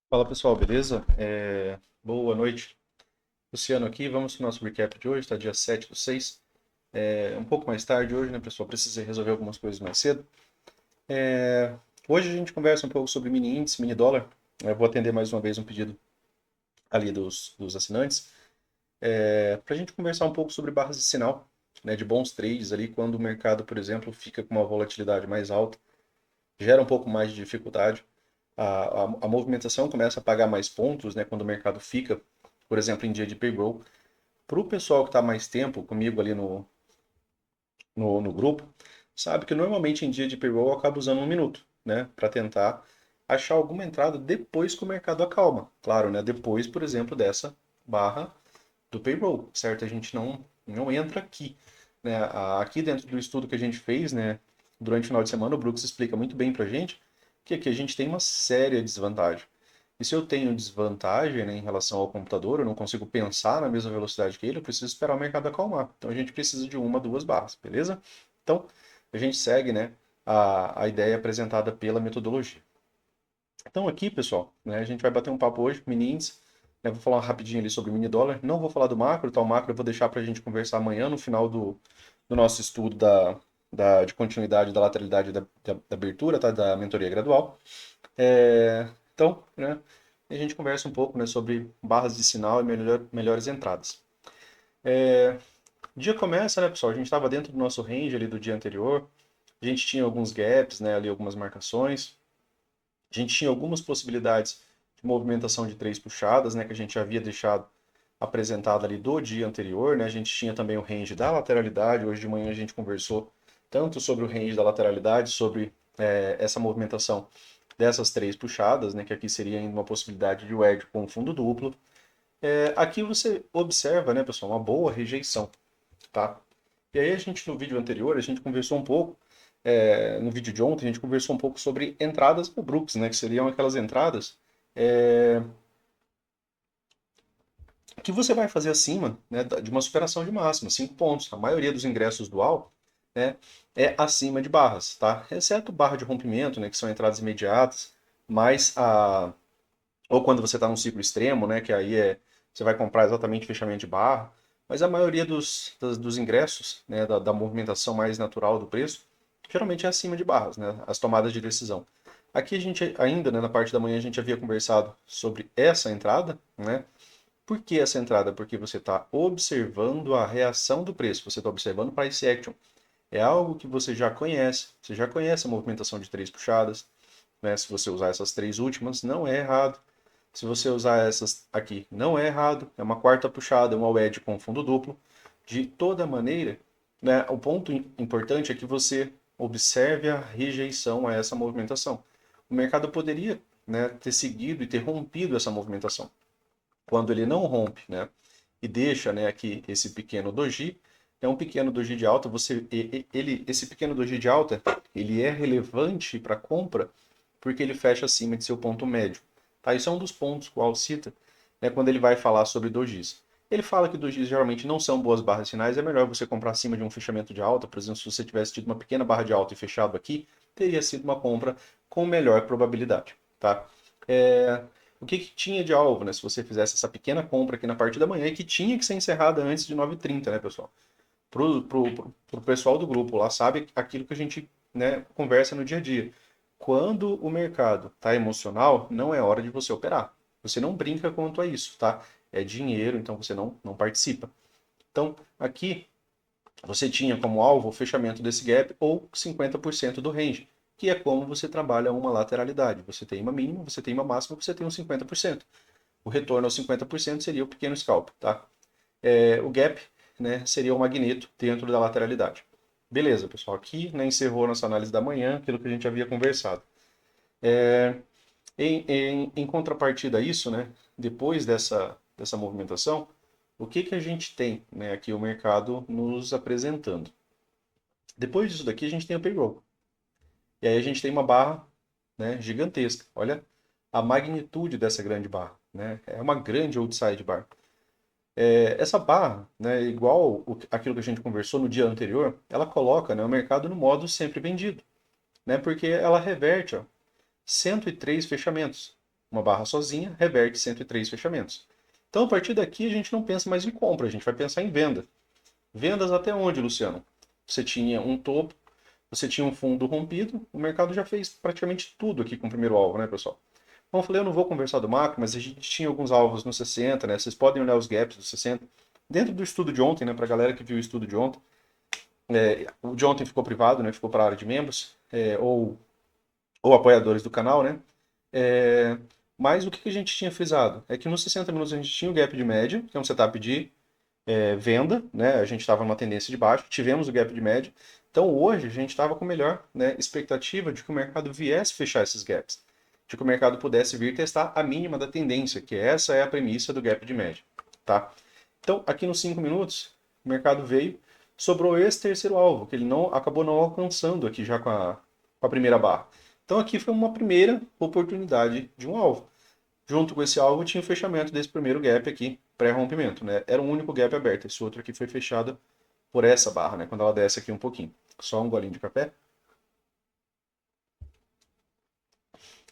Fala pessoal, beleza? Boa noite. Luciano aqui, vamos para o nosso recap de hoje, tá? Dia 7/6. Um pouco mais tarde hoje, né, pessoal? Precisei resolver algumas coisas mais cedo. É, Hoje a gente conversa um pouco sobre mini índice, mini dólar. Eu vou atender mais uma vez um pedido ali dos assinantes, para a gente conversar um pouco sobre barras de sinal, né, de bons trades ali, quando o mercado, por exemplo, fica com uma volatilidade mais alta, gera um pouco mais de dificuldade. A movimentação começa a pagar mais pontos, né, quando o mercado fica, por exemplo, em dia de payroll. Para o pessoal que está mais tempo comigo ali no grupo, sabe que normalmente em dia de payroll eu acabo usando um minuto, né, para tentar achar alguma entrada depois que o mercado acalma. Claro, né, depois, por exemplo, dessa barra do payroll, certo? A gente não entra aqui, né? Aqui dentro do estudo que a gente fez, né, durante o final de semana, o Brooks explica muito bem para a gente que aqui a gente tem uma séria desvantagem. E se eu tenho desvantagem, né, em relação ao computador, eu não consigo pensar na mesma velocidade que ele, eu preciso esperar o mercado acalmar. Então a gente precisa de uma, duas barras, beleza? Então a gente segue, né, a ideia apresentada pela metodologia. Então aqui, pessoal, né, a gente vai bater um papo hoje, mini índice, né, vou falar rapidinho ali sobre o mini dólar. Não vou falar do macro, tá? O macro eu vou deixar para a gente conversar amanhã no final do nosso estudo de continuidade da lateralidade da abertura, tá? Da mentoria gradual. Então, né, a gente conversa um pouco, né, sobre barras de sinal e melhores entradas. O dia começa, né, pessoal? A gente estava dentro do nosso range ali do dia anterior. A gente tinha alguns gaps, né, ali algumas marcações. A gente tinha algumas possibilidades de movimentação de três puxadas, né, que a gente havia deixado apresentado ali do dia anterior, né? A gente tinha também o range da lateralidade. Hoje de manhã a gente conversou tanto sobre o range da lateralidade, sobre essa movimentação dessas três puxadas, né? Que aqui seria ainda uma possibilidade de wedge com fundo duplo. Aqui você observa, né, pessoal, uma boa rejeição, tá? E aí a gente no vídeo anterior a gente conversou um pouco no vídeo de ontem, a gente conversou um pouco sobre entradas no Brooks, né? Que seriam aquelas entradas que você vai fazer acima, né, de uma superação de máxima, 5 pontos. A maioria dos ingressos dual, né, é acima de barras, tá? Exceto barra de rompimento, né, que são entradas imediatas, mas ou quando você está num ciclo extremo, né, que aí você vai comprar exatamente fechamento de barra, mas a maioria dos ingressos, né, da movimentação mais natural do preço, geralmente é acima de barras, né, as tomadas de decisão. Aqui a gente ainda, né, na parte da manhã, a gente havia conversado sobre essa entrada, né? Por que essa entrada? Porque você está observando a reação do preço, você está observando o price action. É algo que você já conhece a movimentação de três puxadas, né? Se você usar essas três últimas, não é errado. Se você usar essas aqui, não é errado. É uma quarta puxada, uma wedge com fundo duplo. De toda maneira, né, o ponto importante é que você observe a rejeição a essa movimentação. O mercado poderia, né, ter seguido e ter rompido essa movimentação. Quando ele não rompe, né, e deixa, né, aqui esse pequeno doji, é um pequeno doji de alta, esse pequeno doji de alta, ele é relevante para compra porque ele fecha acima de seu ponto médio. Tá? Isso é um dos pontos que o Al cita, né, quando ele vai falar sobre dojis. Ele fala que dojis geralmente não são boas barras finais, é melhor você comprar acima de um fechamento de alta. Por exemplo, se você tivesse tido uma pequena barra de alta e fechado aqui, teria sido uma compra com melhor probabilidade. Tá? É, o que, que tinha de alvo, né? Se você fizesse essa pequena compra aqui na parte da manhã e que tinha que ser encerrada antes de 9h30, né, pessoal? Pro pessoal do grupo lá, sabe aquilo que a gente, né, conversa no dia a dia. Quando o mercado está emocional, não é hora de você operar. Você não brinca quanto a isso, tá? É dinheiro, então você não participa. Então, aqui você tinha como alvo o fechamento desse gap ou 50% do range, que é como você trabalha uma lateralidade. Você tem uma mínima, você tem uma máxima, você tem um 50%. O retorno aos 50% seria o pequeno scalp, tá? O gap, né, seria o magneto dentro da lateralidade. Beleza, pessoal. Aqui, né, encerrou nossa análise da manhã, aquilo que a gente havia conversado. Em contrapartida a isso, né, depois dessa movimentação, o que, que a gente tem, né, aqui o mercado nos apresentando? Depois disso daqui, a gente tem o payroll. E aí a gente tem uma barra, né, gigantesca. Olha a magnitude dessa grande barra. Né? É uma grande outside bar. Essa barra, né, igual aquilo que a gente conversou no dia anterior, ela coloca, né, o mercado no modo sempre vendido, né, porque ela reverte, ó, 103 fechamentos. uma barra sozinha, reverte 103 fechamentos. Então, a partir daqui, a gente não pensa mais em compra, a gente vai pensar em venda. Vendas até onde, Luciano? Você tinha um topo, você tinha um fundo rompido, o mercado já fez praticamente tudo aqui com o primeiro alvo, né, pessoal? Como eu falei, eu não vou conversar do macro, mas a gente tinha alguns alvos no 60, né? Vocês podem olhar os gaps do 60. Dentro do estudo de ontem, né, para a galera que viu o estudo de ontem, o de ontem ficou privado, né, ficou para a área de membros, ou apoiadores do canal, né? É, mas o que a gente tinha frisado? É que nos 60 minutos a gente tinha o gap de média, que é um setup de venda, né? A gente estava numa tendência de baixo, tivemos o gap de média. Então hoje a gente estava com melhor, né, expectativa de que o mercado viesse fechar esses gaps, de que o mercado pudesse vir testar a mínima da tendência, que essa é a premissa do gap de média, tá? Então aqui nos 5 minutos o mercado veio, sobrou esse terceiro alvo, que ele não acabou não alcançando aqui já com a primeira barra. Então aqui foi uma primeira oportunidade de um alvo. Junto com esse alvo tinha o fechamento desse primeiro gap aqui, pré-rompimento, né? Era um único gap aberto, esse outro aqui foi fechado por essa barra, né? Quando ela desce aqui um pouquinho. Só um golinho de café.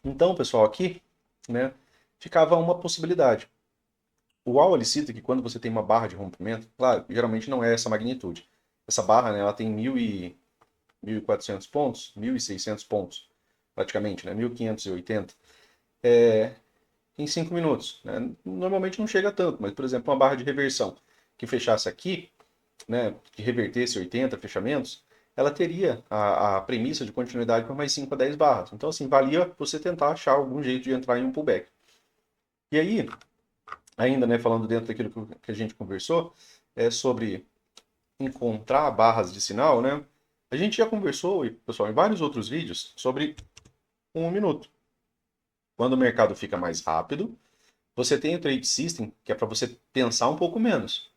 Então, pessoal, aqui, né, ficava uma possibilidade. O UAU, ele cita que quando você tem uma barra de rompimento, claro, geralmente não é essa magnitude. Essa barra, né, ela tem 1.400 pontos, 1.600 pontos, praticamente, né, 1.580. Em 5 minutos. Né? Normalmente não chega tanto, mas, por exemplo, uma barra de reversão que fechasse aqui, né, que revertesse 80 fechamentos, ela teria a premissa de continuidade por mais 5 a 10 barras. Então, assim, valia você tentar achar algum jeito de entrar em um pullback. E aí, ainda, né, falando dentro daquilo que a gente conversou, sobre encontrar barras de sinal, né? A gente já conversou, pessoal, em vários outros vídeos sobre 1 minuto. Quando o mercado fica mais rápido, você tem o Trade System, que é para você pensar um pouco menos.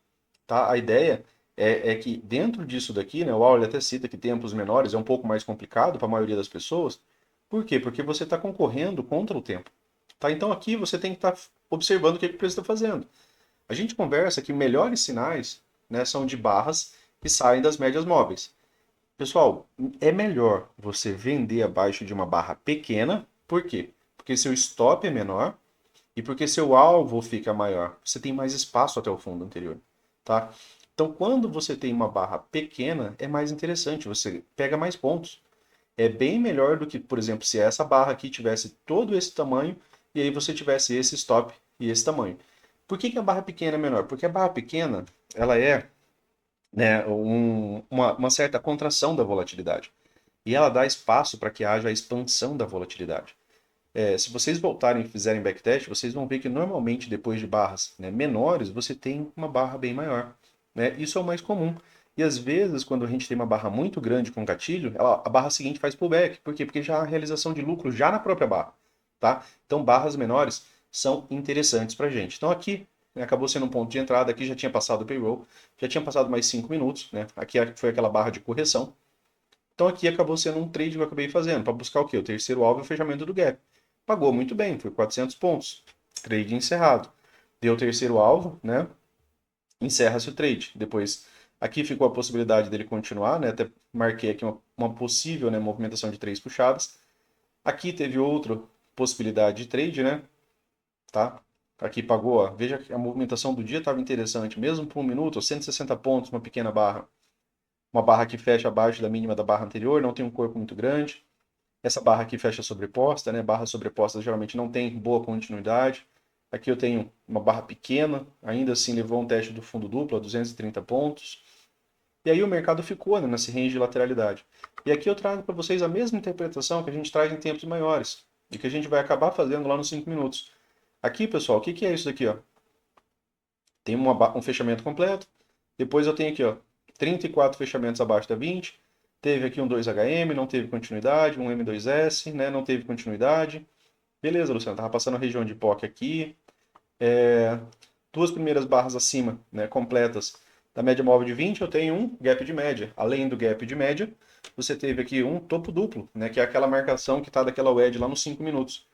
Tá? A ideia é que dentro disso daqui, né, o Auler até cita que tempos menores é um pouco mais complicado para a maioria das pessoas. Por quê? Porque você está concorrendo contra o tempo. Tá? Então aqui você tem que estar observando o que o preço está fazendo. A gente conversa que melhores sinais, né, são de barras que saem das médias móveis. Pessoal, é melhor você vender abaixo de uma barra pequena. Por quê? Porque seu stop é menor e porque seu alvo fica maior. Você tem mais espaço até o fundo anterior, tá? Então, quando você tem uma barra pequena, é mais interessante, você pega mais pontos. É bem melhor do que, por exemplo, se essa barra aqui tivesse todo esse tamanho e aí você tivesse esse stop e esse tamanho. Por que a barra pequena é menor? Porque a barra pequena, ela é, né, uma certa contração da volatilidade. E ela dá espaço para que haja a expansão da volatilidade. Se vocês voltarem e fizerem backtest, vocês vão ver que normalmente depois de barras, né, menores, você tem uma barra bem maior. Né? Isso é o mais comum. E às vezes, quando a gente tem uma barra muito grande com gatilho, a barra seguinte faz pullback. Por quê? Porque já há realização de lucro já na própria barra. Tá? Então, barras menores são interessantes para a gente. Então, aqui, né, acabou sendo um ponto de entrada. Aqui já tinha passado o payroll, já tinha passado mais 5 minutos. Né? Aqui foi aquela barra de correção. Então, aqui acabou sendo um trade que eu acabei fazendo para buscar o quê? O terceiro alvo e o fechamento do gap. Pagou muito bem, foi 400 pontos. Trade encerrado. Deu o terceiro alvo, né? Encerra-se o trade. Depois, aqui ficou a possibilidade dele continuar, né? Até marquei aqui uma possível, né, movimentação de 3 puxadas. Aqui teve outra possibilidade de trade, né? Tá? Aqui pagou, ó. Veja que a movimentação do dia estava interessante, mesmo por 1 minuto, 160 pontos, uma pequena barra. Uma barra que fecha abaixo da mínima da barra anterior, não tem um corpo muito grande. Essa barra aqui fecha sobreposta, né? Barras sobrepostas geralmente não tem boa continuidade. Aqui eu tenho uma barra pequena, ainda assim levou um teste do fundo duplo a 230 pontos. E aí o mercado ficou, né, nesse range de lateralidade. E aqui eu trago para vocês a mesma interpretação que a gente traz em tempos maiores e que a gente vai acabar fazendo lá nos 5 minutos. Aqui, pessoal, o que é isso daqui? Ó? Tem um fechamento completo. Depois eu tenho aqui, ó, 34 fechamentos abaixo da 20. Teve aqui um 2HM, não teve continuidade, um M2S, né, não teve continuidade. Beleza, Luciano, tava passando a região de POC aqui. Duas primeiras barras acima, né, completas da média móvel de 20, eu tenho um gap de média. Além do gap de média, você teve aqui um topo duplo, né, que é aquela marcação que está daquela wedge lá nos 5 minutos.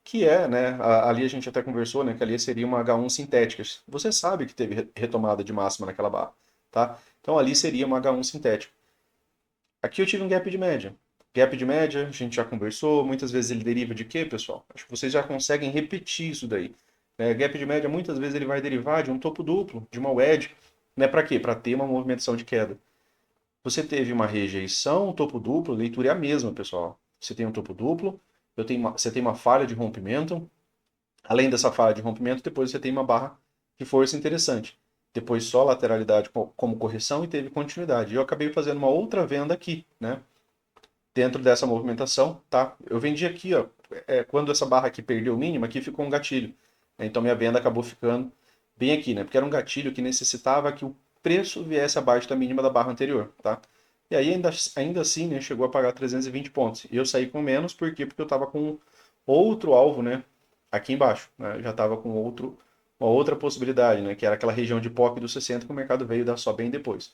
Que é, né, ali a gente até conversou, né, que ali seria uma H1 sintética. Você sabe que teve retomada de máxima naquela barra, tá? Então ali seria uma H1 sintética. Aqui eu tive um gap de média. Gap de média, a gente já conversou, muitas vezes ele deriva de quê, pessoal? Acho que vocês já conseguem repetir isso daí. Gap de média, muitas vezes ele vai derivar de um topo duplo, de uma wedge, né? Para quê? Para ter uma movimentação de queda. Você teve uma rejeição, um topo duplo, a leitura é a mesma, pessoal. Você tem um topo duplo, você tem uma falha de rompimento, além dessa falha de rompimento, depois você tem uma barra de força interessante. Depois só lateralidade como correção e teve continuidade. E eu acabei fazendo uma outra venda aqui, né? Dentro dessa movimentação, tá? Eu vendi aqui, ó, quando essa barra aqui perdeu o mínimo, aqui ficou um gatilho. Então minha venda acabou ficando bem aqui, né? Porque era um gatilho que necessitava que o preço viesse abaixo da mínima da barra anterior, tá? E aí ainda assim, né, chegou a pagar 320 pontos. E eu saí com menos, por quê? Porque eu estava com outro alvo, né, aqui embaixo, né? Eu já estava com uma outra possibilidade, né, que era aquela região de POC dos 60 que o mercado veio dar só bem depois.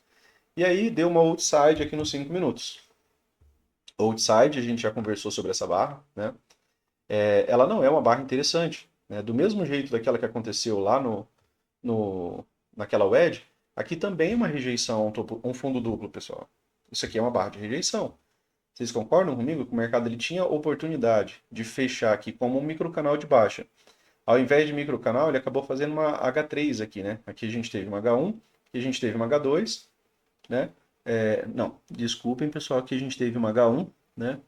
E aí deu uma outside aqui nos 5 minutos. Outside, a gente já conversou sobre essa barra, né? Ela não é uma barra interessante, né? Do mesmo jeito daquela que aconteceu lá no, naquela wedge, aqui também é uma rejeição, um fundo duplo, pessoal. Isso aqui é uma barra de rejeição. Vocês concordam comigo que o mercado ele tinha oportunidade de fechar aqui como um microcanal de baixa? Ao invés de microcanal, ele acabou fazendo uma H3 aqui, né? Aqui a gente teve uma H1, aqui a gente teve uma H2, né? Não, desculpem, pessoal, aqui a gente teve uma H1, né?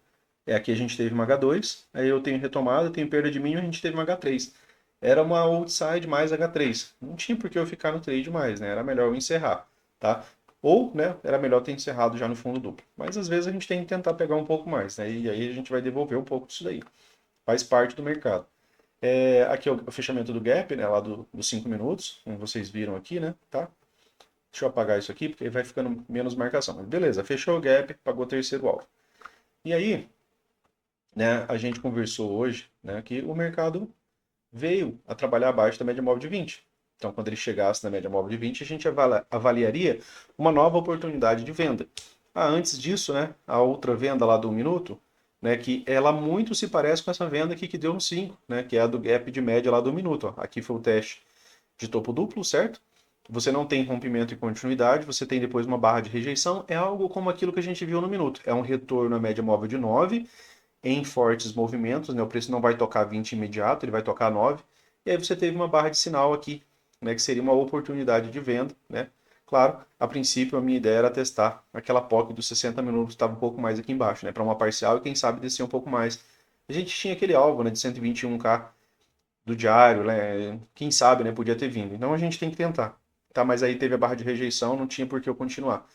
Aqui a gente teve uma H2, aí eu tenho retomada, tenho perda de mínimo, a gente teve uma H3. Era uma outside mais H3. Não tinha por que eu ficar no trade mais, né? Era melhor eu encerrar, tá? Ou, né, era melhor ter encerrado já no fundo duplo. Mas às vezes a gente tem que tentar pegar um pouco mais, né? E aí a gente vai devolver um pouco disso daí. Faz parte do mercado. Aqui é o fechamento do gap, né? Lá dos 5 minutos, como vocês viram aqui, né? Tá? Deixa eu apagar isso aqui, porque vai ficando menos marcação. Mas beleza, fechou o gap, pagou o terceiro alvo. E aí, né, a gente conversou hoje, né, que o mercado veio a trabalhar abaixo da média móvel de 20. Então, quando ele chegasse na média móvel de 20, a gente avaliaria uma nova oportunidade de venda. Antes disso, né, a outra venda lá do 1 minuto, né, que ela muito se parece com essa venda aqui que deu no 5, né, que é a do gap de média lá do 1 minuto. Ó. Aqui foi o teste de topo duplo, certo? Você não tem rompimento e continuidade, você tem depois uma barra de rejeição, é algo como aquilo que a gente viu no minuto. É um retorno à média móvel de 9, em fortes movimentos, né? O preço não vai tocar 20 imediato, ele vai tocar 9. E aí você teve uma barra de sinal aqui, né? Que seria uma oportunidade de venda, né? Claro, a princípio a minha ideia era testar aquela POC dos 60 minutos que estava um pouco mais aqui embaixo, né? Para uma parcial e quem sabe descer um pouco mais. A gente tinha aquele alvo, né? De 121k do diário, né? Quem sabe, né? Podia ter vindo. Então a gente tem que tentar. Tá, mas aí teve a barra de rejeição, não tinha por que eu continuar.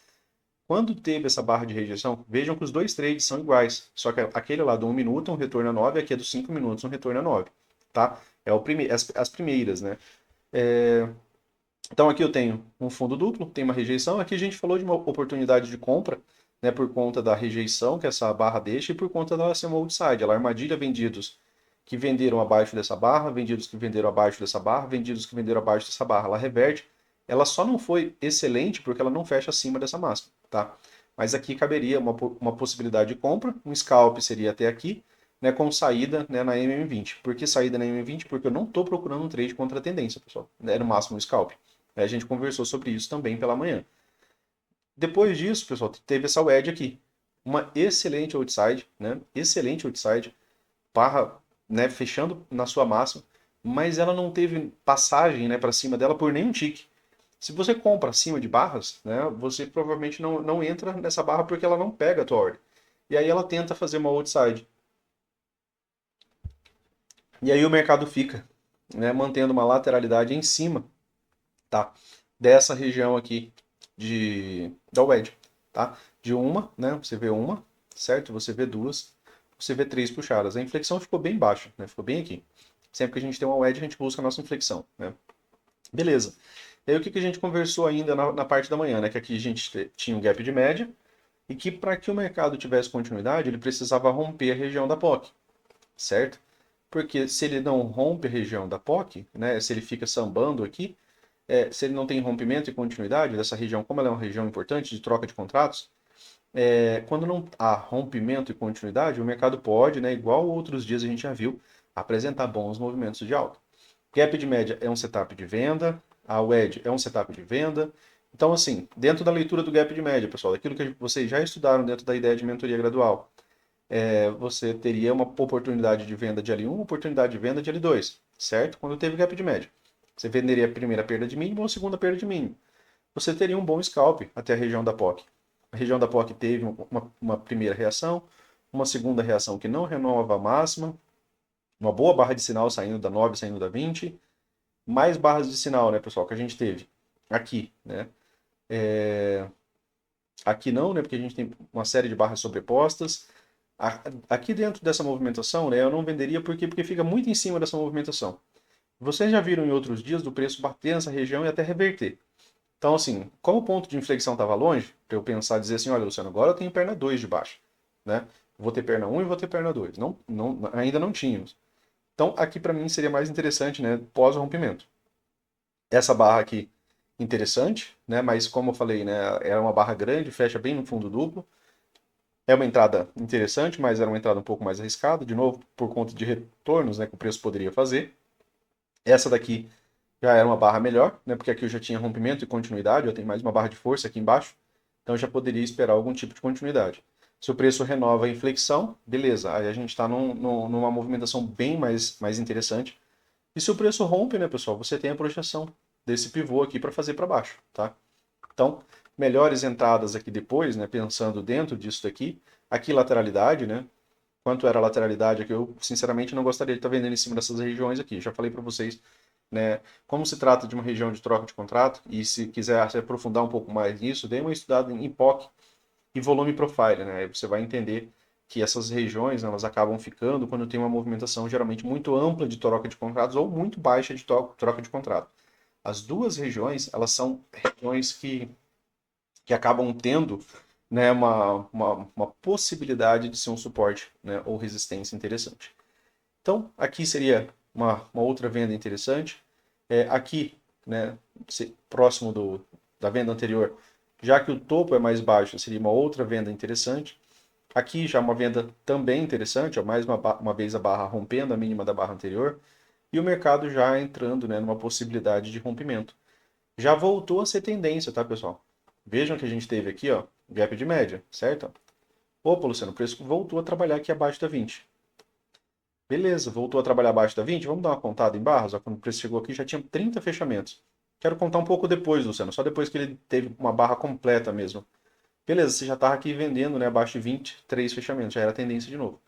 Quando teve essa barra de rejeição, vejam que os dois trades são iguais. Só que aquele lá do 1 minuto, um retorno a 9, aqui é dos 5 minutos, um retorno a 9. Tá? As primeiras, né? Então aqui eu tenho um fundo duplo, tem uma rejeição. Aqui a gente falou de uma oportunidade de compra, né? Por conta da rejeição que essa barra deixa e por conta dela ser uma outside. Ela armadilha vendidos que venderam abaixo dessa barra, vendidos que venderam abaixo dessa barra, vendidos que venderam abaixo dessa barra. Ela reverte. Ela só não foi excelente porque ela não fecha acima dessa máxima, tá? Mas aqui caberia uma possibilidade de compra, um scalp seria até aqui, né, com saída, né, na MM20. Por que saída na MM20? Porque eu não estou procurando um trade contra a tendência, pessoal. É no máximo um scalp. A gente conversou sobre isso também pela manhã. Depois disso, pessoal, teve essa wedge aqui. Uma excelente outside, né? Excelente outside, barra, né, fechando na sua máxima, mas ela não teve passagem, né, para cima dela por nenhum tique. Se você compra acima de barras, né, você provavelmente não entra nessa barra porque ela não pega a tua ordem. E aí ela tenta fazer uma outside. E aí o mercado fica, né, mantendo uma lateralidade em cima, tá, dessa região aqui da wedge, tá? De uma, né, você vê uma, certo? Você vê duas, você vê três puxadas. A inflexão ficou bem baixa, né? Ficou bem aqui. Sempre que a gente tem uma wedge, a gente busca a nossa inflexão, né? Beleza. E aí o que a gente conversou ainda na parte da manhã, né? Que aqui a gente tinha um gap de média e que para que o mercado tivesse continuidade, ele precisava romper a região da POC, certo? Porque se ele não rompe a região da POC, né? Se ele fica sambando aqui, se ele não tem rompimento e continuidade dessa região, como ela é uma região importante de troca de contratos, quando não há rompimento e continuidade, o mercado pode, né, igual outros dias a gente já viu, apresentar bons movimentos de alta. Gap de média é um setup de venda, a wedge é um setup de venda. Então, assim, dentro da leitura do gap de média, pessoal, daquilo que vocês já estudaram dentro da ideia de mentoria gradual, você teria uma oportunidade de venda de L1, uma oportunidade de venda de L2, certo? Quando teve gap de média. Você venderia a primeira perda de mínimo ou a segunda perda de mínimo. Você teria um bom scalp até a região da POC. A região da POC teve uma primeira reação, uma segunda reação que não renova a máxima, uma boa barra de sinal saindo da 9, saindo da 20, mais barras de sinal, né, pessoal, que a gente teve aqui, né? Aqui não, né, porque a gente tem uma série de barras sobrepostas. Aqui dentro dessa movimentação, né, eu não venderia porque fica muito em cima dessa movimentação. Vocês já viram em outros dias do preço bater nessa região e até reverter. Então, assim, como o ponto de inflexão estava longe, para eu pensar e dizer assim, olha, Luciano, agora eu tenho perna 2 de baixo, né? Vou ter perna 1 e vou ter perna 2. Não, não, ainda não tínhamos. Então, aqui para mim seria mais interessante, né, pós-rompimento. Essa barra aqui, interessante, né, mas como eu falei, né, era uma barra grande, fecha bem no fundo duplo. É uma entrada interessante, mas era uma entrada um pouco mais arriscada, de novo, por conta de retornos, né, que o preço poderia fazer. Essa daqui já era uma barra melhor, né, porque aqui eu já tinha rompimento e continuidade, eu tenho mais uma barra de força aqui embaixo, então eu já poderia esperar algum tipo de continuidade. Se o preço renova a inflexão, beleza, aí a gente está numa movimentação bem mais interessante. E se o preço rompe, né, pessoal, você tem a projeção desse pivô aqui para fazer para baixo, tá? Então, melhores entradas aqui depois, né, pensando dentro disso daqui. Aqui lateralidade, né? Quanto era a lateralidade aqui, eu sinceramente não gostaria de estar vendendo em cima dessas regiões aqui. Já falei para vocês, né, como se trata de uma região de troca de contrato e se quiser se aprofundar um pouco mais nisso, dê uma estudada em POC e volume profile, né? Aí você vai entender que essas regiões, né, elas acabam ficando quando tem uma movimentação geralmente muito ampla de troca de contratos ou muito baixa de troca de contrato. As duas regiões, elas são regiões que acabam tendo, né, uma possibilidade de ser um suporte, né, ou resistência interessante. Então, aqui seria uma outra venda interessante. Aqui, né, próximo da venda anterior, já que o topo é mais baixo, seria uma outra venda interessante. Aqui já uma venda também interessante, ó, mais uma vez a barra rompendo a mínima da barra anterior, e o mercado já entrando, né, numa possibilidade de rompimento. Já voltou a ser tendência, tá, pessoal? Vejam que a gente teve aqui, ó, gap de média, certo? Opa, Luciano, o preço voltou a trabalhar aqui abaixo da 20. Beleza, voltou a trabalhar abaixo da 20. Vamos dar uma contada em barras? Ó, quando o preço chegou aqui já tinha 30 fechamentos. Quero contar um pouco depois, Luciano, só depois que ele teve uma barra completa mesmo. Beleza, você já estava aqui vendendo, né, abaixo de 20, 3 fechamentos, já era tendência de novo.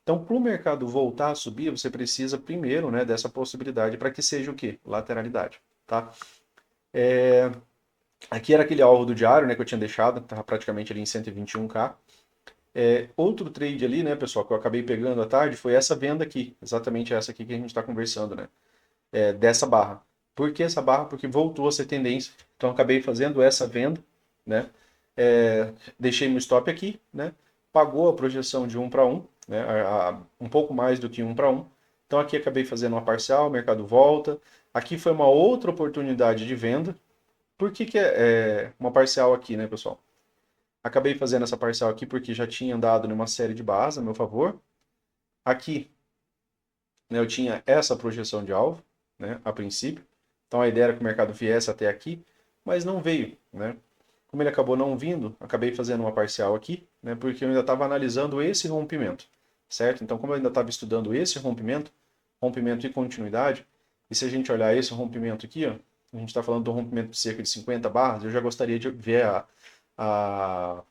Então, para o mercado voltar a subir, você precisa primeiro, né, dessa possibilidade para que seja o quê? Lateralidade, tá? Aqui era aquele alvo do diário, né, que eu tinha deixado, estava praticamente ali em 121k. Outro trade ali, né, pessoal, que eu acabei pegando à tarde foi essa venda aqui, exatamente essa aqui que a gente está conversando, né, dessa barra. Por que essa barra? Porque voltou a ser tendência. Então, eu acabei fazendo essa venda, né, deixei meu stop aqui, né, pagou a projeção de 1 para 1, né, um pouco mais do que 1 para 1. Então, aqui acabei fazendo uma parcial, o mercado volta. Aqui foi uma outra oportunidade de venda. Por que é uma parcial aqui, né, pessoal? Acabei fazendo essa parcial aqui porque já tinha andado numa série de barras a meu favor. Aqui, né, eu tinha essa projeção de alvo, né, a princípio. Então a ideia era que o mercado viesse até aqui, mas não veio, né? Como ele acabou não vindo, acabei fazendo uma parcial aqui, né, porque eu ainda estava analisando esse rompimento, certo? Então, como eu ainda estava estudando esse rompimento, rompimento e continuidade, e se a gente olhar esse rompimento aqui, ó, a gente está falando de um rompimento de cerca de 50 barras, eu já gostaria de ver a,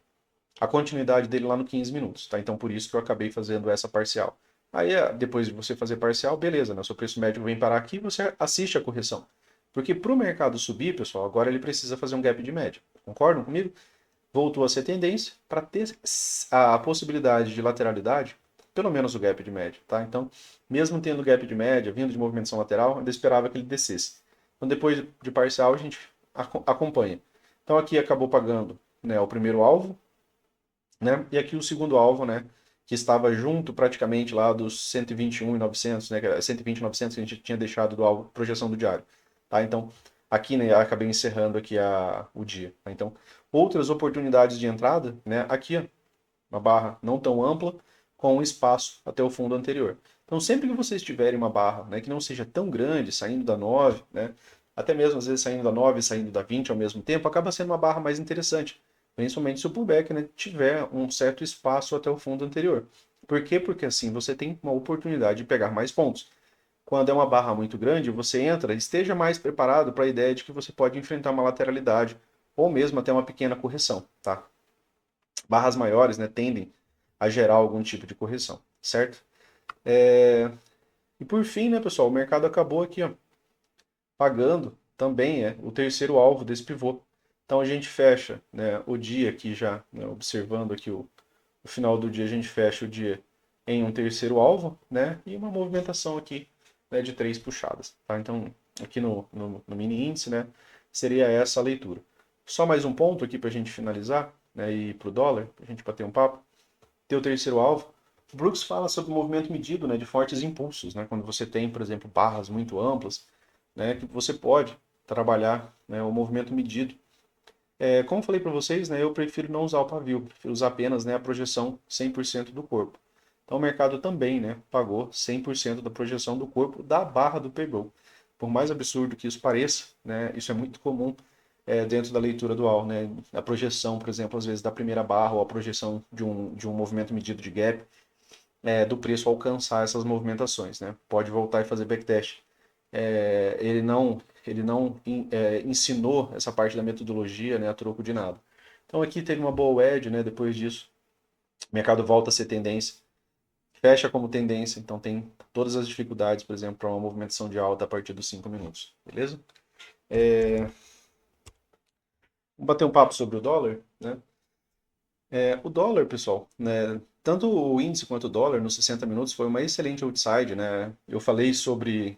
a continuidade dele lá no 15 minutos, tá? Então por isso que eu acabei fazendo essa parcial. Aí depois de você fazer parcial, beleza, né? O seu preço médio vem parar aqui e você assiste a correção. Porque para o mercado subir, pessoal, agora ele precisa fazer um gap de média. Concordam comigo? Voltou a ser tendência para ter a possibilidade de lateralidade, pelo menos o gap de média, tá? Então, mesmo tendo gap de média, vindo de movimentação lateral, ainda esperava que ele descesse. Então, depois de parcial, a gente acompanha. Então, aqui acabou pagando, né, o primeiro alvo, né? E aqui o segundo alvo, né, que estava junto praticamente lá dos 121.900, né, 120.900 que a gente tinha deixado do alvo, projeção do diário, tá? Então, aqui, né, acabei encerrando aqui o dia, tá? Então, outras oportunidades de entrada, né, aqui, ó, uma barra não tão ampla, com um espaço até o fundo anterior. Então, sempre que vocês tiverem uma barra, né, que não seja tão grande, saindo da 9, né, até mesmo às vezes saindo da 9 e saindo da 20 ao mesmo tempo, acaba sendo uma barra mais interessante, principalmente se o pullback, né, tiver um certo espaço até o fundo anterior. Por quê? Porque assim você tem uma oportunidade de pegar mais pontos. Quando é uma barra muito grande, você entra, esteja mais preparado para a ideia de que você pode enfrentar uma lateralidade ou mesmo até uma pequena correção, tá? Barras maiores, né, tendem a gerar algum tipo de correção, certo? E por fim, né, pessoal, o mercado acabou aqui, ó, pagando também o terceiro alvo desse pivô. Então a gente fecha, né, o dia aqui já, né, observando aqui o final do dia, a gente fecha o dia em um terceiro alvo, né, e uma movimentação aqui, né, de 3 puxadas. Tá? Então aqui no mini índice, né, seria essa a leitura. Só mais um ponto aqui para a gente finalizar, né, e para o dólar, para a gente bater um papo, ter o terceiro alvo. O Brooks fala sobre o movimento medido, né, de fortes impulsos, né, quando você tem, por exemplo, barras muito amplas, né, que você pode trabalhar, né, o movimento medido. Como eu falei para vocês, né, eu prefiro não usar o pavio, prefiro usar apenas, né, a projeção 100% do corpo. Então o mercado também, né, pagou 100% da projeção do corpo da barra do payroll. Por mais absurdo que isso pareça, né, isso é muito comum dentro da leitura dual, né, a projeção, por exemplo, às vezes da primeira barra ou a projeção de um movimento medido de gap, do preço alcançar essas movimentações, né? Pode voltar e fazer backtest. Ele não ensinou essa parte da metodologia, né, a troco de nada. Então aqui teve uma boa wedge, né? Depois disso, o mercado volta a ser tendência, fecha como tendência, então tem todas as dificuldades, por exemplo, para uma movimentação de alta a partir dos 5 minutos, beleza? Vamos bater um papo sobre o dólar, né? O dólar, pessoal, né? Tanto o índice quanto o dólar nos 60 minutos foi uma excelente outside, né? Eu falei sobre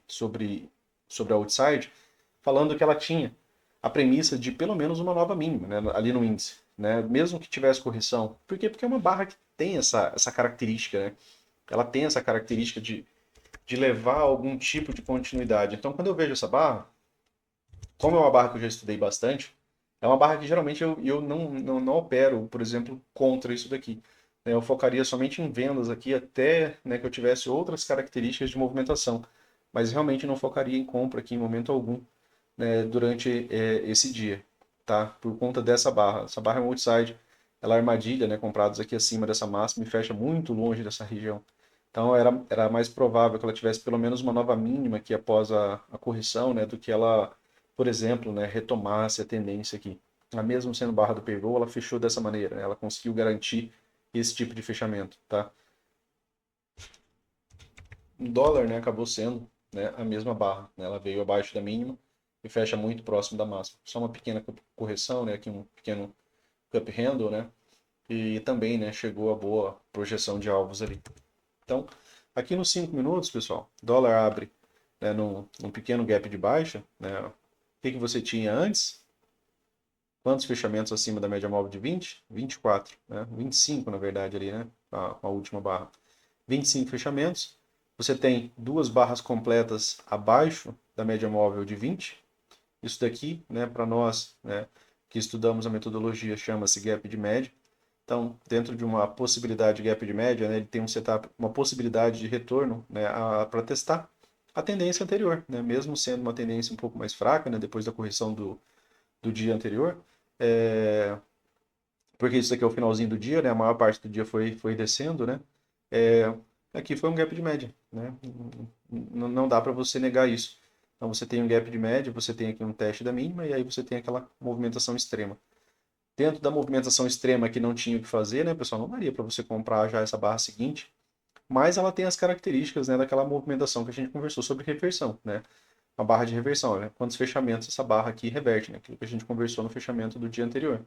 a outside, falando que ela tinha a premissa de pelo menos uma nova mínima, né, ali no índice, né, mesmo que tivesse correção. Por quê? Porque é uma barra que tem essa característica, né? Ela tem essa característica de levar algum tipo de continuidade. Então, quando eu vejo essa barra, como é uma barra que eu já estudei bastante, é uma barra que geralmente eu não opero, por exemplo, contra isso daqui. Eu focaria somente em vendas aqui até, né, que eu tivesse outras características de movimentação, mas realmente não focaria em compra aqui em momento algum, né, durante esse dia, tá? Por conta dessa barra. Essa barra é um outside, ela é armadilha, né, comprados aqui acima dessa máxima e fecha muito longe dessa região. Então era mais provável que ela tivesse pelo menos uma nova mínima aqui após a correção, né, do que ela, por exemplo, né, retomasse a tendência aqui. Ela mesmo sendo barra do payroll, ela fechou dessa maneira, né, ela conseguiu garantir esse tipo de fechamento, tá? O dólar, né, acabou sendo, né, a mesma barra, né, ela veio abaixo da mínima e fecha muito próximo da máxima. Só uma pequena correção, né, aqui um pequeno cup handle, né, e também, né, chegou a boa projeção de alvos ali. Então, aqui nos 5 minutos, pessoal, dólar abre, né, num pequeno gap de baixa, né, o que você tinha antes? Quantos fechamentos acima da média móvel de 20? 24, né, 25 na verdade ali, né, a última barra. 25 fechamentos. Você tem duas barras completas abaixo da média móvel de 20. Isso daqui, né, para nós, né, que estudamos a metodologia, chama-se gap de média. Então, dentro de uma possibilidade de gap de média, né, ele tem um setup, uma possibilidade de retorno, né, para testar a tendência anterior, né, mesmo sendo uma tendência um pouco mais fraca, né, depois da correção do dia anterior. Porque isso aqui é o finalzinho do dia, né, a maior parte do dia foi descendo, né. É, aqui foi um gap de média, né? Não dá para você negar isso. Então você tem um gap de média, você tem aqui um teste da mínima e aí você tem aquela movimentação extrema. Dentro da movimentação extrema que não tinha o que fazer, né, pessoal, não daria para você comprar já essa barra seguinte, mas ela tem as características, né, daquela movimentação que a gente conversou sobre reversão, né? A barra de reversão, né? Quantos fechamentos essa barra aqui reverte, né? Aquilo que a gente conversou no fechamento do dia anterior.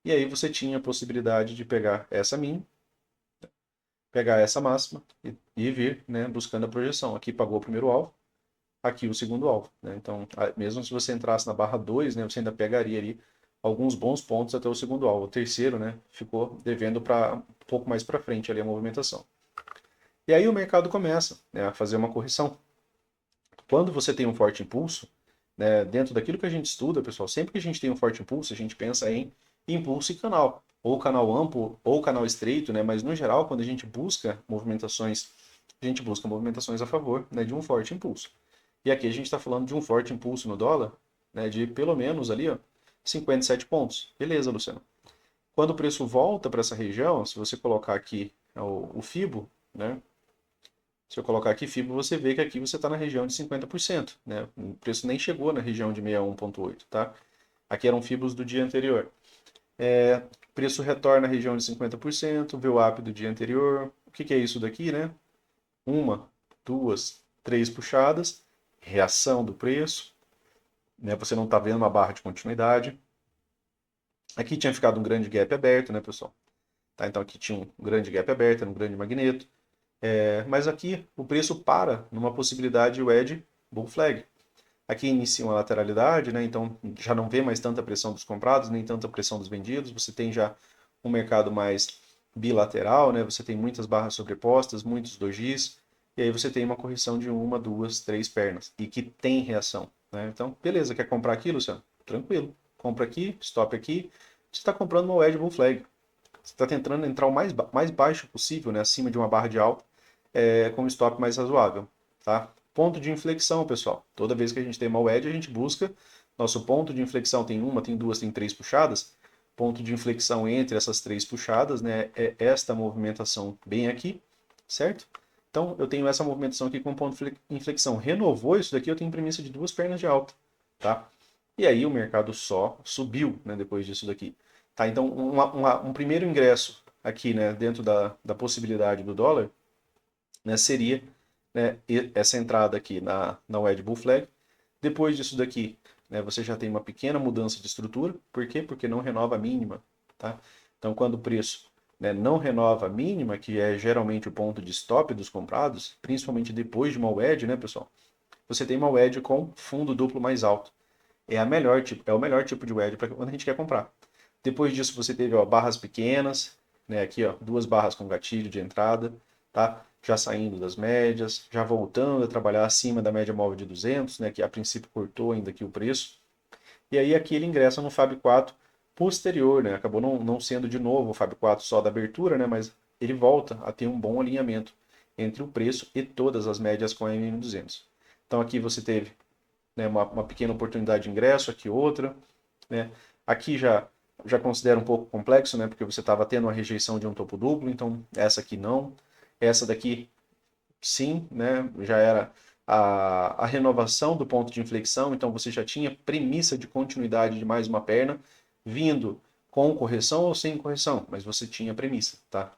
E aí você tinha a possibilidade de pegar essa mínima, pegar essa máxima e vir, né, buscando a projeção. Aqui pagou o primeiro alvo, aqui o segundo alvo, né? Então, mesmo se você entrasse na barra 2, né, você ainda pegaria ali alguns bons pontos até o segundo alvo. O terceiro, né, ficou devendo para um pouco mais para frente ali a movimentação. E aí o mercado começa, né, a fazer uma correção. Quando você tem um forte impulso, né, dentro daquilo que a gente estuda, pessoal, sempre que a gente tem um forte impulso, a gente pensa em impulso e canal, ou canal amplo, ou canal estreito, né, mas no geral, quando a gente busca movimentações, a favor, né, de um forte impulso. E aqui a gente está falando de um forte impulso no dólar, né, de pelo menos ali, ó, 57 pontos. Beleza, Luciano. Quando o preço volta para essa região, se você colocar aqui o FIBO, né? Se eu colocar aqui FIBO, você vê que aqui você está na região de 50%, né? O preço nem chegou na região de 61,8, tá? Aqui eram FIBOs do dia anterior. Preço retorna à região de 50%, VWAP do dia anterior. O que é isso daqui, né? Uma, duas, três puxadas, reação do preço, né? Você não está vendo uma barra de continuidade. Aqui tinha ficado um grande gap aberto, né, pessoal? Tá? Então aqui tinha um grande gap aberto, um grande magneto. Mas aqui o preço para numa possibilidade wedge bull flag. Aqui inicia uma lateralidade, né? Então já não vê mais tanta pressão dos comprados, nem tanta pressão dos vendidos. Você tem já um mercado mais bilateral, né? Você tem muitas barras sobrepostas, muitos dojis, e aí você tem uma correção de uma, duas, três pernas, e que tem reação, né? Então, beleza, quer comprar aqui, Luciano? Tranquilo. Compra aqui, stop aqui. Você está comprando uma wedge bull flag. Você está tentando entrar o mais baixo possível, né? Acima de uma barra de alta, com um stop mais razoável, tá? Ponto de inflexão, pessoal. Toda vez que a gente tem uma wedge, a gente busca nosso ponto de inflexão. Tem uma, tem duas, tem três puxadas. Ponto de inflexão entre essas três puxadas, né? É esta movimentação bem aqui, certo? Então, eu tenho essa movimentação aqui com ponto de inflexão. Renovou isso daqui, eu tenho premissa de duas pernas de alta, tá? E aí o mercado só subiu, né, depois disso daqui. Tá? Então, um primeiro ingresso aqui, né, dentro da possibilidade do dólar, né, seria, né, essa entrada aqui na wedge bull flag. Depois disso daqui, né, você já tem uma pequena mudança de estrutura. Por quê? Porque não renova a mínima. Tá? Então, quando o preço, né, não renova a mínima, que é geralmente o ponto de stop dos comprados, principalmente depois de uma wedge, né, pessoal? Você tem uma wedge com fundo duplo mais alto. É o melhor tipo de wedge para quando a gente quer comprar. Depois disso você teve, ó, barras pequenas, né, aqui, ó, duas barras com gatilho de entrada, tá? Já saindo das médias, já voltando a trabalhar acima da média móvel de 200, né, que a princípio cortou ainda aqui o preço. E aí aqui ele ingressa no Fab 4 posterior, né? Acabou não sendo de novo o Fab 4 só da abertura, né, mas ele volta a ter um bom alinhamento entre o preço e todas as médias com a MM200. Então aqui você teve, né, uma pequena oportunidade de ingresso, aqui outra, né? Aqui já considero um pouco complexo, né, porque você estava tendo uma rejeição de um topo duplo, então essa aqui não. Essa daqui, sim, né, já era a renovação do ponto de inflexão, então você já tinha premissa de continuidade de mais uma perna, vindo com correção ou sem correção, mas você tinha premissa, tá?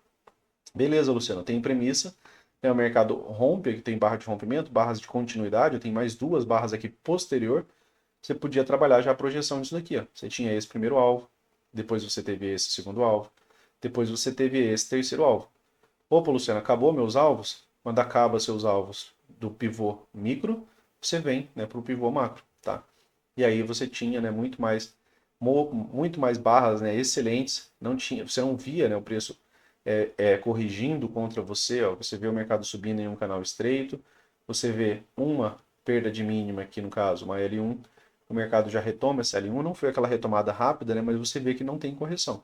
Beleza, Luciano, tem premissa, né, o mercado rompe, aqui tem barra de rompimento, barras de continuidade, eu tenho mais duas barras aqui posterior, você podia trabalhar já a projeção disso daqui, ó. Você tinha esse primeiro alvo, depois você teve esse segundo alvo, depois você teve esse terceiro alvo. Opa, Luciano, acabou meus alvos? Quando acaba seus alvos do pivô micro, você vem, né, para o pivô macro, tá? E aí você tinha, né, muito mais barras, né, excelentes. Não tinha, você não via, né, o preço corrigindo contra você. Ó, você vê o mercado subindo em um canal estreito. Você vê uma perda de mínima aqui no caso, uma L1. O mercado já retoma essa L1. Não foi aquela retomada rápida, né, mas você vê que não tem correção.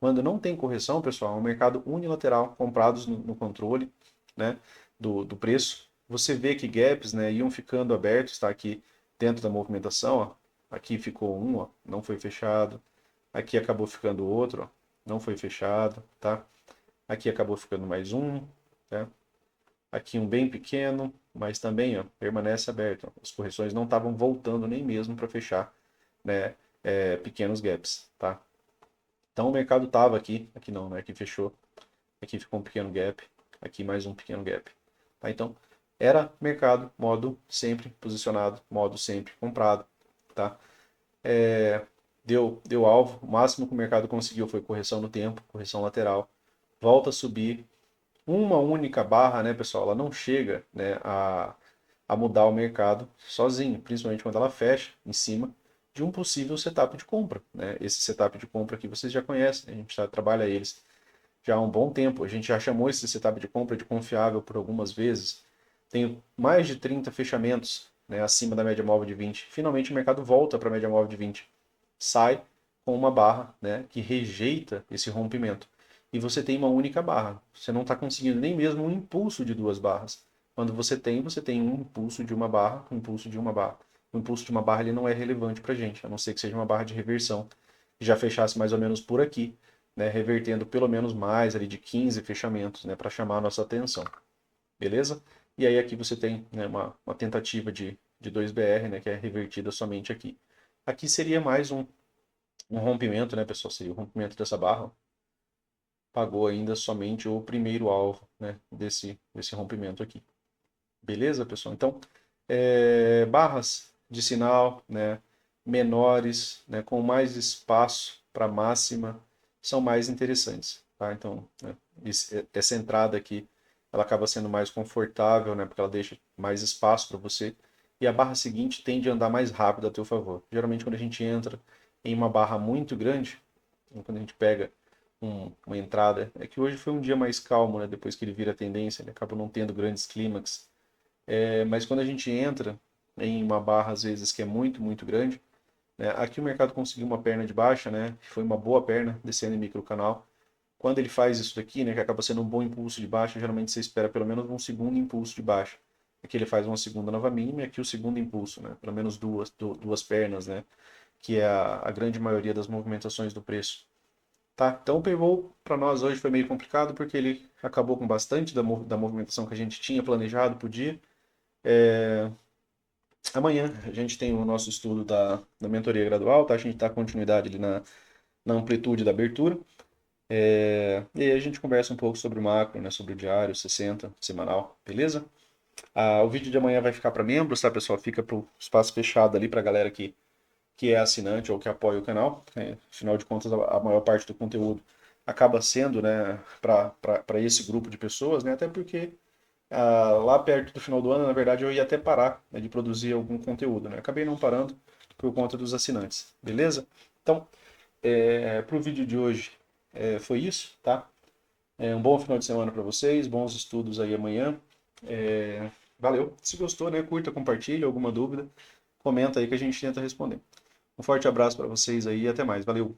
Quando não tem correção, pessoal, é um mercado unilateral, comprados no controle, né, do preço. Você vê que gaps, né, iam ficando abertos, tá, aqui dentro da movimentação, ó. Aqui ficou um, ó, não foi fechado. Aqui acabou ficando outro, ó, não foi fechado, tá? Aqui acabou ficando mais um, tá? Aqui um bem pequeno, mas também, ó, permanece aberto. Ó. As correções não estavam voltando nem mesmo para fechar, né, pequenos gaps, tá? Então o mercado estava aqui não, né? Aqui fechou, aqui ficou um pequeno gap, aqui mais um pequeno gap. Tá? Então era mercado, modo sempre posicionado, modo sempre comprado. Tá? Deu alvo, o máximo que o mercado conseguiu foi correção no tempo, correção lateral, volta a subir. Uma única barra, né, pessoal, ela não chega, né, a mudar o mercado sozinho, principalmente quando ela fecha em cima de um possível setup de compra, né? Esse setup de compra aqui vocês já conhecem, né? A gente já trabalha eles já há um bom tempo. A gente já chamou esse setup de compra de confiável por algumas vezes. Tenho mais de 30 fechamentos, né, acima da média móvel de 20. Finalmente o mercado volta para a média móvel de 20. Sai com uma barra, né, que rejeita esse rompimento. E você tem uma única barra. Você não está conseguindo nem mesmo um impulso de duas barras. Quando você tem um impulso de uma barra, um impulso de uma barra. O impulso de uma barra ele não é relevante para a gente, a não ser que seja uma barra de reversão, que já fechasse mais ou menos por aqui, né, revertendo pelo menos mais ali de 15 fechamentos, né, para chamar a nossa atenção, beleza? E aí aqui você tem, né, uma tentativa de 2BR, né, que é revertida somente aqui. Aqui seria mais um rompimento, né, pessoal? Seria o rompimento dessa barra. Pagou ainda somente o primeiro alvo, né, desse rompimento aqui. Beleza, pessoal? Então, barras de sinal, né, menores, né, com mais espaço para máxima, são mais interessantes, tá? Então, né, essa entrada aqui, ela acaba sendo mais confortável, né, porque ela deixa mais espaço para você, e a barra seguinte tende a andar mais rápido a teu favor. Geralmente, quando a gente entra em uma barra muito grande, quando a gente pega uma entrada, é que hoje foi um dia mais calmo, né, depois que ele vira tendência, ele acaba não tendo grandes clímax, mas quando a gente entra em uma barra, às vezes, que é muito, muito grande, né, aqui o mercado conseguiu uma perna de baixa, né, que foi uma boa perna, descendo em microcanal. Quando ele faz isso daqui, né, que acaba sendo um bom impulso de baixa, geralmente você espera pelo menos um segundo impulso de baixa. Aqui ele faz uma segunda nova mínima e aqui o segundo impulso, né, pelo menos duas pernas, né, que é a grande maioria das movimentações do preço. Tá, então o pivô para nós hoje foi meio complicado porque ele acabou com bastante da movimentação que a gente tinha planejado para o dia. Amanhã a gente tem o nosso estudo da mentoria gradual, tá? A gente dá continuidade ali na amplitude da abertura. E aí a gente conversa um pouco sobre o macro, né? Sobre o diário, 60, semanal, beleza? O vídeo de amanhã vai ficar para membros, tá, pessoal? Fica para o espaço fechado ali para a galera que é assinante ou que apoia o canal. Afinal de contas, a maior parte do conteúdo acaba sendo, né, para esse grupo de pessoas, né? Até porque lá perto do final do ano, na verdade, eu ia até parar, né, de produzir algum conteúdo, né? Acabei não parando por conta dos assinantes, beleza? Então, para o vídeo de hoje foi isso, tá? Um bom final de semana para vocês, bons estudos aí amanhã. Valeu. Se gostou, né, curta, compartilha, alguma dúvida, comenta aí que a gente tenta responder. Um forte abraço para vocês aí e até mais. Valeu!